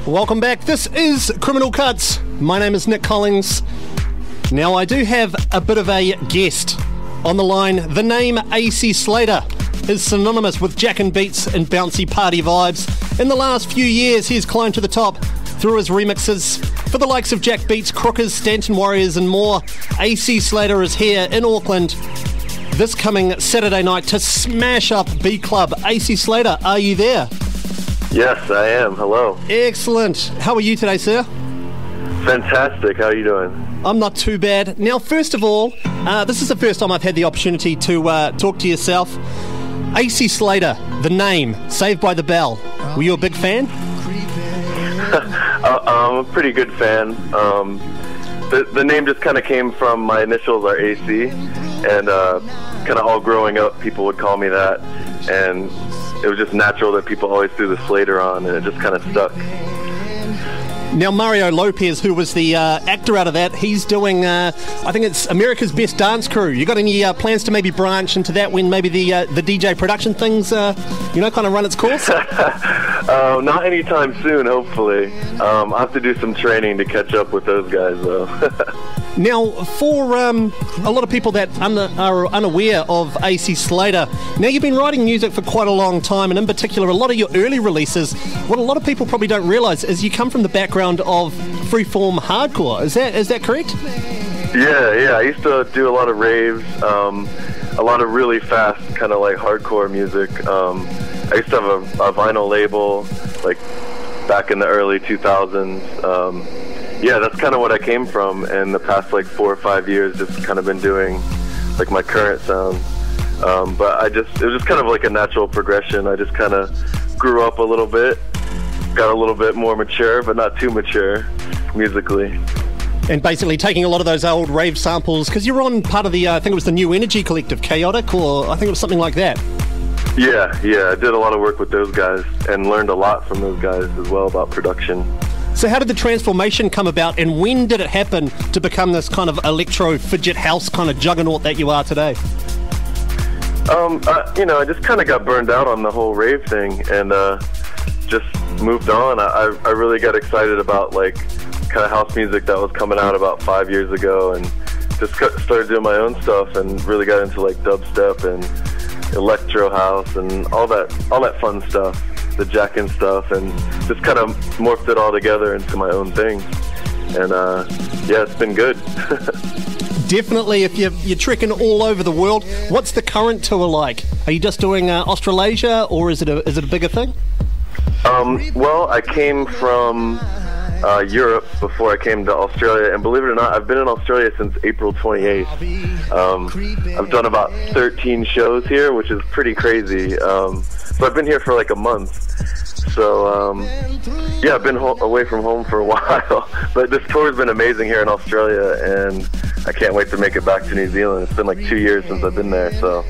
Welcome back. This is Criminal Cuts. My name is Nick Collings. Now, I do have a bit of a guest on the line. The name AC Slater is synonymous with Jackin beats and bouncy party vibes. In the last few years, he's climbed to the top through his remixes for the likes of Jack Beats, Crookers, Stanton Warriors and more. AC Slater is here in Auckland this coming Saturday night to smash up B Club. AC Slater, are you there? Yes, I am. Hello. Excellent. How are you today, sir? Fantastic. How are you doing? I'm not too bad. Now, first of all, this is the first time I've had the opportunity to talk to yourself. AC Slater, the name, Saved by the Bell. Were you a big fan? I'm a pretty good fan. The name just kind of came from my initials are AC, and kind of all growing up, people would call me that, and it was just natural that people always threw the Slater on, and it just kind of stuck. Now, Mario Lopez, who was the actor out of that, he's doing, I think it's America's Best Dance Crew. You got any plans to maybe branch into that when maybe the DJ production things, kind of run its course? Not anytime soon, hopefully. I'll have to do some training to catch up with those guys, though. Now, for a lot of people that are unaware of AC Slater, now you've been writing music for quite a long time, and in particular, a lot of your early releases, what a lot of people probably don't realise is you come from the background of freeform hardcore. Is that correct? Yeah. I used to do a lot of raves, a lot of really fast, kind of like hardcore music. I used to have a vinyl label, like back in the early 2000s. Yeah, that's kind of what I came from, and the past like 4 or 5 years just kind of been doing like my current sound. But it was just kind of like a natural progression. I just kind of grew up a little bit, got a little bit more mature, but not too mature musically. And basically taking a lot of those old rave samples, because you're on part of the, I think it was the New Energy Collective, Chaotic, or I think it was something like that. Yeah, I did a lot of work with those guys and learned a lot from those guys as well about production. So how did the transformation come about, and when did it happen to become this kind of electro fidget house kind of juggernaut that you are today? I just kind of got burned out on the whole rave thing and just moved on. I really got excited about like kind of house music that was coming out about 5 years ago, and just started doing my own stuff and really got into like dubstep and electro house and all that fun stuff, the Jackin stuff, and just kind of morphed it all together into my own thing. And it's been good. Definitely. If you're trekking all over the world, what's the current tour like? Are you just doing Australasia, or is it a bigger thing? Well, I came from Europe before I came to Australia, and believe it or not, I've been in Australia since April 28th. I've done about 13 shows here, which is pretty crazy. So I've been here for like a month. So, I've been away from home for a while. But this tour has been amazing here in Australia, and I can't wait to make it back to New Zealand. It's been like 2 years since I've been there, so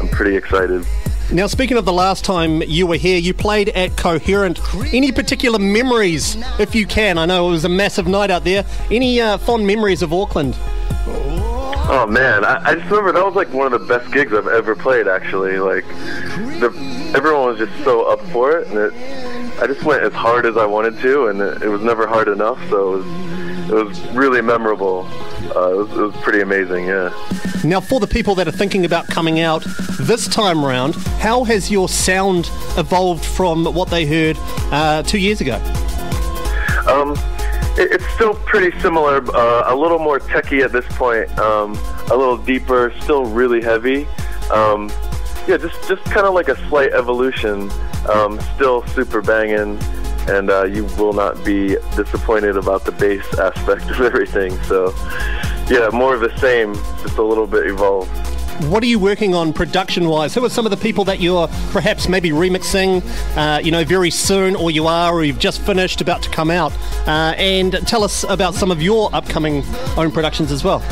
I'm pretty excited. Now, speaking of the last time you were here, you played at Coherent. Any particular memories, if you can? I know it was a massive night out there. Any fond memories of Auckland? Oh man, I just remember that was like one of the best gigs I've ever played, actually. Like, everyone was just so up for it, and I just went as hard as I wanted to, and it was never hard enough, so it was really memorable. It was pretty amazing, yeah. Now, for the people that are thinking about coming out this time around, how has your sound evolved from what they heard 2 years ago? It's still pretty similar, a little more techy at this point, a little deeper, still really heavy. Just kind of like a slight evolution, still super banging, and you will not be disappointed about the bass aspect of everything. So, yeah, more of the same, just a little bit evolved. What are you working on production-wise? Who are some of the people that you're perhaps maybe remixing, very soon, or you've just finished, about to come out? And tell us about some of your upcoming own productions as well.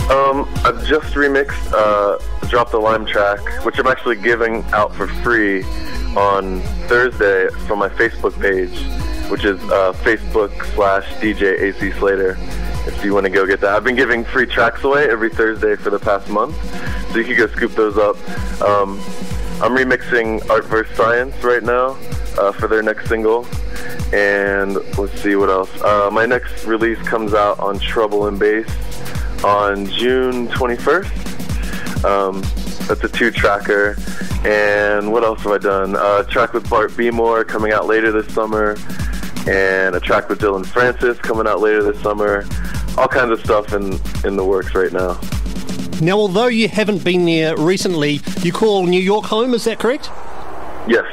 I've just remixed Drop the Lime track, which I'm actually giving out for free on Thursday from my Facebook page, which is Facebook/DJ AC Slater. If you want to go get that. I've been giving free tracks away every Thursday for the past month, so you can go scoop those up. I'm remixing Art vs. Science right now for their next single, And let's see what else. My next release comes out on Trouble and Bass on June 21st. That's a 2-tracker. And what else have I done? A track with Bart Beemore coming out later this summer, and a track with Dylan Francis coming out later this summer. All kinds of stuff in the works right now. Now, although you haven't been there recently, you call New York home, is that correct? Yes.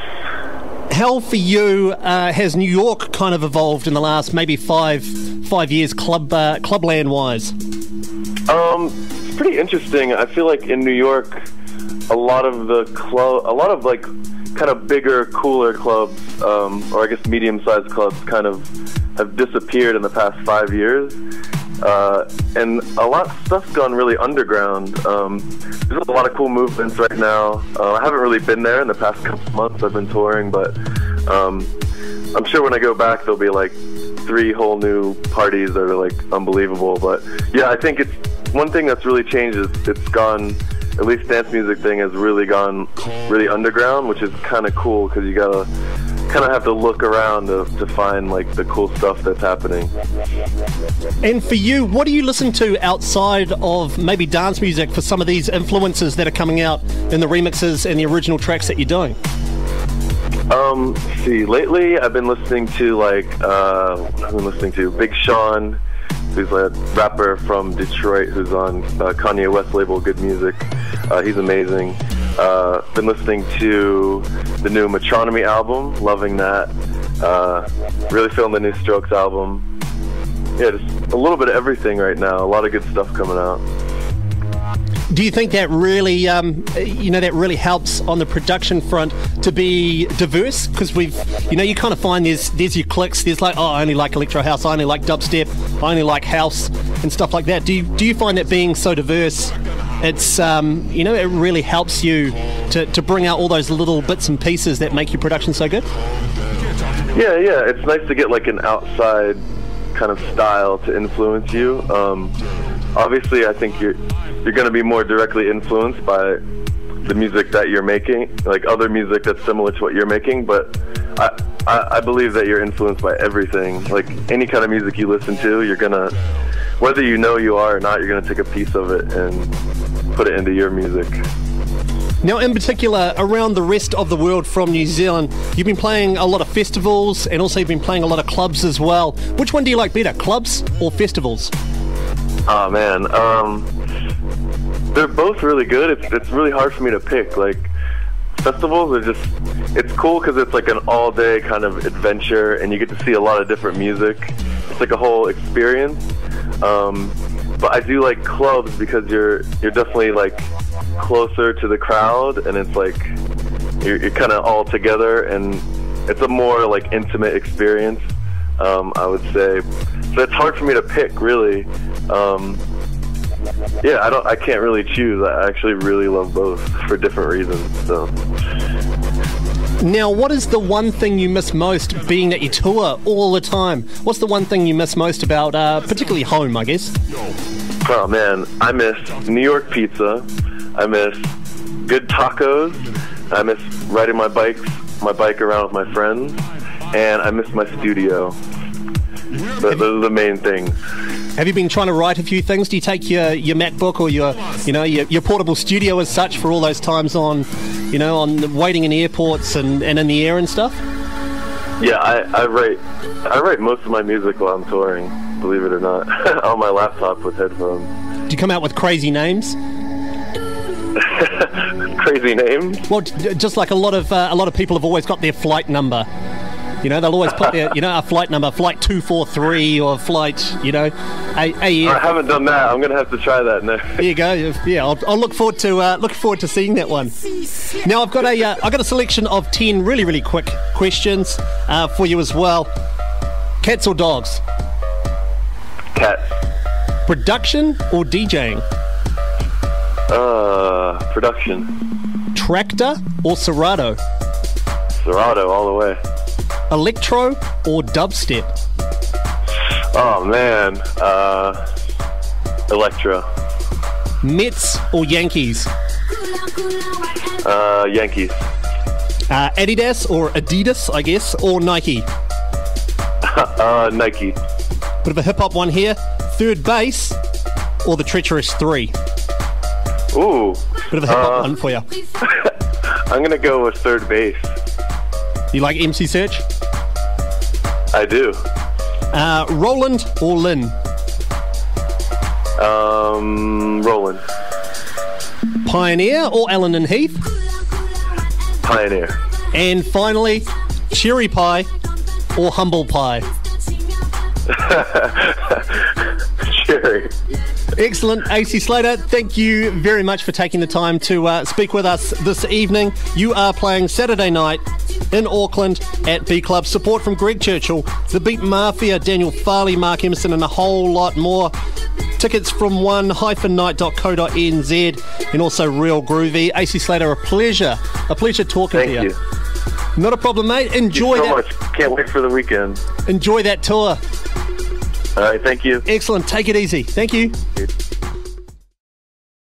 How for you has New York kind of evolved in the last maybe five years, clubland wise? It's pretty interesting. I feel like in New York, a lot of like kind of bigger, cooler clubs, or I guess medium-sized clubs, kind of have disappeared in the past 5 years. And a lot of stuff's gone really underground. There's a lot of cool movements right now. I haven't really been there in the past couple months. I've been touring, but I'm sure when I go back, there'll be like 3 whole new parties that are like unbelievable. But yeah, I think it's one thing that's really changed is it's gone, at least dance music thing has really gone really underground, which is kind of cool because you gotta kind of have to look around to find like the cool stuff that's happening. And for you, what do you listen to outside of maybe dance music for some of these influences that are coming out in the remixes and the original tracks that you're doing? See, lately I've been listening to Big Sean, who's a rapper from Detroit who's on Kanye West label Good Music. He's amazing. Been listening to the new Metronomy album, loving that. Really feeling the new Strokes album. Yeah, just a little bit of everything right now. A lot of good stuff coming out. Do you think that really, that really helps on the production front to be diverse? Because you kind of find there's your clicks. There's like, I only like electro house. I only like dubstep. I only like house and stuff like that. Do you find that being so diverse, it's it really helps you to bring out all those little bits and pieces that make your production so good? Yeah. It's nice to get like an outside kind of style to influence you. Obviously, I think you're going to be more directly influenced by the music that you're making, like other music that's similar to what you're making, but I believe that you're influenced by everything. Like any kind of music you listen to, you're going to, whether you know you are or not, you're going to take a piece of it and put it into your music. Now, in particular, around the rest of the world from New Zealand, you've been playing a lot of festivals and also you've been playing a lot of clubs as well. Which one do you like better, clubs or festivals? Oh man, they're both really good. It's really hard for me to pick. Like festivals are just, it's cool because it's like an all-day kind of adventure, and you get to see a lot of different music. It's like a whole experience. But I do like clubs because you're definitely like closer to the crowd, and it's like you're kind of all together, and it's a more like intimate experience. I would say. So it's hard for me to pick, really. I can't really choose. I actually really love both for different reasons. So. Now, what is the one thing you miss most, being that you tour all the time? What's the one thing you miss most about, particularly home, I guess? Oh man, I miss New York pizza. I miss good tacos. I miss riding my bike around with my friends, and I miss my studio. Those are the main things. Have you been trying to write a few things? Do you take your MacBook or your portable studio as such for all those times on waiting in airports and in the air and stuff? Yeah, I write most of my music while I'm touring, believe it or not, on my laptop with headphones. Do you come out with crazy names? Crazy names? Well, just like a lot of people have always got their flight number. They'll always put their, a flight number, flight 243 or flight, I haven't done that. I'm going to have to try that now. There you go. Yeah, I'll look forward to seeing that one. Now, I've got a selection of 10 really, really quick questions for you as well. Cats or dogs? Cats. Production or DJing? Production. Tractor or Serato? Serato all the way. Electro or dubstep? Oh man, electro. Mets or Yankees? Yankees. Adidas or Adidas, I guess, or Nike? Nike. Bit of a hip-hop one here. Third base or the treacherous 3? Ooh. Bit of a hip-hop one for you. I'm going to go with third base. You like MC Search? I do. Roland or Lynn? Roland. Pioneer or Allen and Heath? Pioneer. And finally, cherry pie or humble pie? Cherry. Excellent. AC Slater, thank you very much for taking the time to speak with us this evening. You are playing Saturday night in Auckland at B Club. Support from Greg Churchill, The Beat Mafia, Daniel Farley, Mark Emerson, and a whole lot more. Tickets from one-night.co.nz and also Real Groovy. AC Slater, a pleasure talking to you. Thank you. Not a problem, mate. Enjoy Thank you so that. much. Can't wait for the weekend. Enjoy that tour. All right, thank you. Excellent. Take it easy. Thank you.